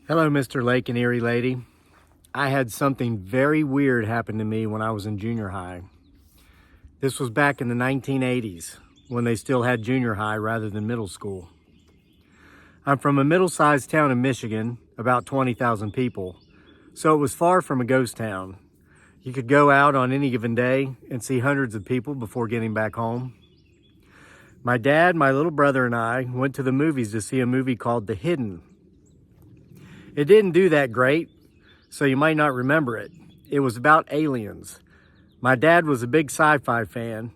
Hello, Mr. Lake and Erie Lady. I had something very weird happen to me when I was in junior high. This was back in the 1980s, when they still had junior high rather than middle school. I'm from a middle-sized town in Michigan, about 20,000 people, so it was far from a ghost town. You could go out on any given day and see hundreds of people before getting back home. My dad, my little brother, and I went to the movies to see a movie called The Hidden. It didn't do that great, so you might not remember it. It was about aliens. My dad was a big sci-fi fan.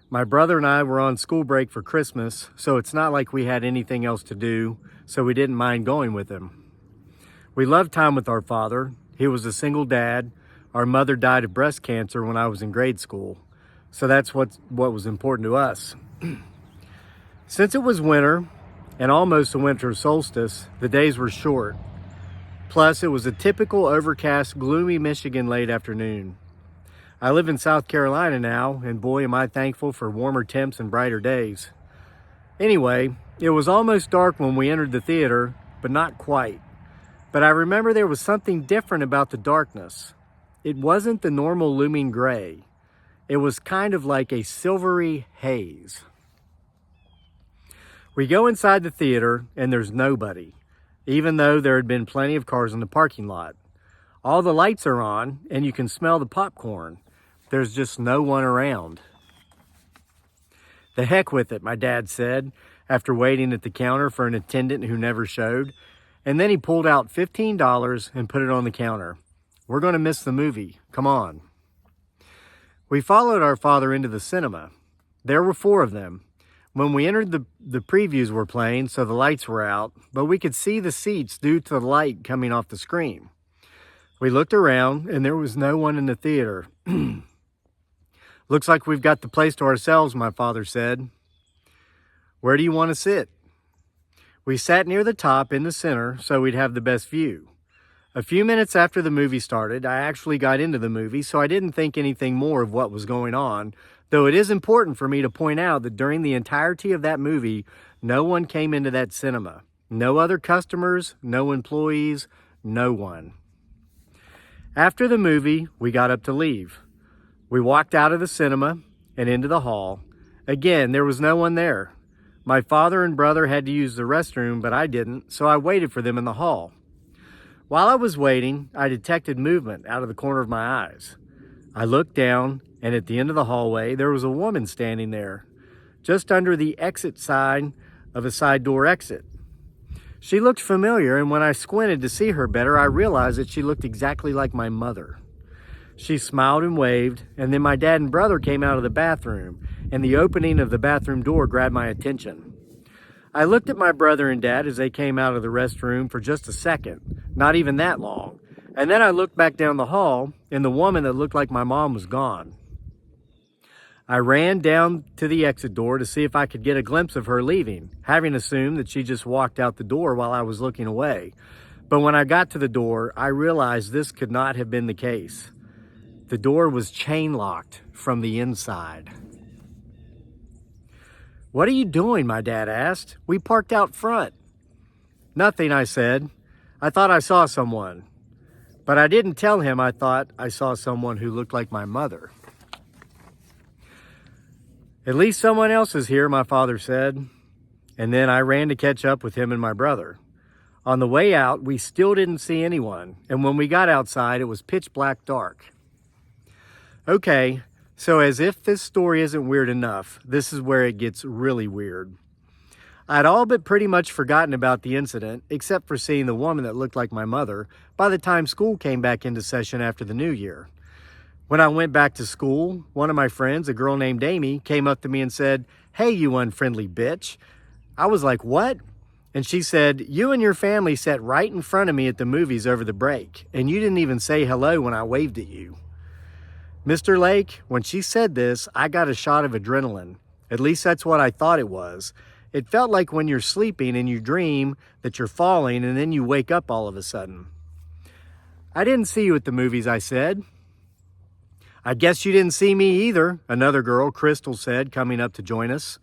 My brother and I were on school break for Christmas, so it's not like we had anything else to do, so we didn't mind going with him. We loved time with our father. He was a single dad. Our mother died of breast cancer when I was in grade school, so that's what was important to us. Since it was winter, and almost a winter solstice, the days were short. Plus, it was a typical overcast, gloomy Michigan late afternoon. I live in South Carolina now, and boy, am I thankful for warmer temps and brighter days. Anyway, it was almost dark when we entered the theater, but not quite. But I remember there was something different about the darkness. It wasn't the normal looming gray. It was kind of like a silvery haze. We go inside the theater, and there's nobody, even though there had been plenty of cars in the parking lot. All the lights are on, and you can smell the popcorn. There's just no one around. "The heck with it," my dad said, after waiting at the counter for an attendant who never showed. And then he pulled out $15 and put it on the counter. "We're going to miss the movie. Come on." We followed our father into the cinema. There were 4 of them. When we entered, the previews were playing, so the lights were out, but we could see the seats due to the light coming off the screen. We looked around, and there was no one in the theater. "Looks like we've got the place to ourselves," my father said. "Where do you want to sit?" We sat near the top in the center so we'd have the best view. A few minutes after the movie started, I actually got into the movie, so I didn't think anything more of what was going on, though it is important for me to point out that during the entirety of that movie, no one came into that cinema. No other customers, no employees, no one. After the movie, we got up to leave. We walked out of the cinema and into the hall. Again, there was no one there. My father and brother had to use the restroom, but I didn't, so I waited for them in the hall. While I was waiting, I detected movement out of the corner of my eyes. I looked down, and at the end of the hallway, there was a woman standing there, just under the exit sign of a side door exit. She looked familiar, and when I squinted to see her better, I realized that she looked exactly like my mother. She smiled and waved, and then my dad and brother came out of the bathroom, and the opening of the bathroom door grabbed my attention. I looked at my brother and dad as they came out of the restroom for just a second, not even that long, and then I looked back down the hall, and the woman that looked like my mom was gone. I ran down to the exit door to see if I could get a glimpse of her leaving, having assumed that she just walked out the door while I was looking away. But when I got to the door, I realized this could not have been the case. The door was chain locked from the inside. "What are you doing?" my dad asked. "We parked out front." "Nothing," I said. "I thought I saw someone." But I didn't tell him I thought I saw someone who looked like my mother. "At least someone else is here," my father said. And then I ran to catch up with him and my brother. On the way out, we still didn't see anyone. And when we got outside, it was pitch black dark. Okay, so as if this story isn't weird enough, this is where it gets really weird. I'd all but pretty much forgotten about the incident, except for seeing the woman that looked like my mother, by the time school came back into session after the new year. When I went back to school, one of my friends, a girl named Amy, came up to me and said, "Hey, you unfriendly bitch." I was like, "What?" And she said, "You and your family sat right in front of me at the movies over the break, and you didn't even say hello when I waved at you." Mr. Lake, when she said this, I got a shot of adrenaline. At least that's what I thought it was. It felt like when you're sleeping and you dream that you're falling and then you wake up all of a sudden. "I didn't see you at the movies," I said. "I guess you didn't see me either," another girl, Krist, said, coming up to join us.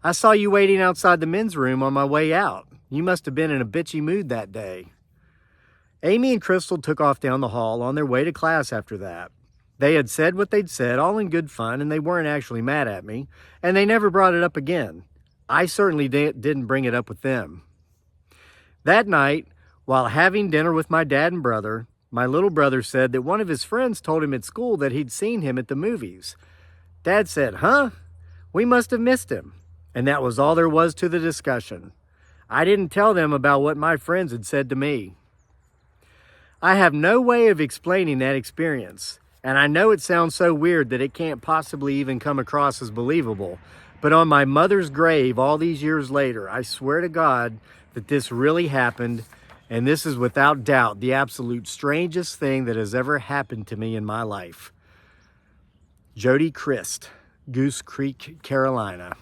"I saw you waiting outside the men's room on my way out. You must have been in a bitchy mood that day." Amy and Crystal took off down the hall on their way to class after that. They had said what they'd said, all in good fun, and they weren't actually mad at me, and they never brought it up again. I certainly didn't bring it up with them. That night, while having dinner with my dad and brother, my little brother said that one of his friends told him at school that he'd seen him at the movies. Dad said, "Huh? We must have missed him." And that was all there was to the discussion. I didn't tell them about what my friends had said to me. I have no way of explaining that experience, and I know it sounds so weird that it can't possibly even come across as believable, but on my mother's grave all these years later, I swear to God that this really happened, and this is without doubt the absolute strangest thing that has ever happened to me in my life. Jody Krist, Goose Creek, Carolina.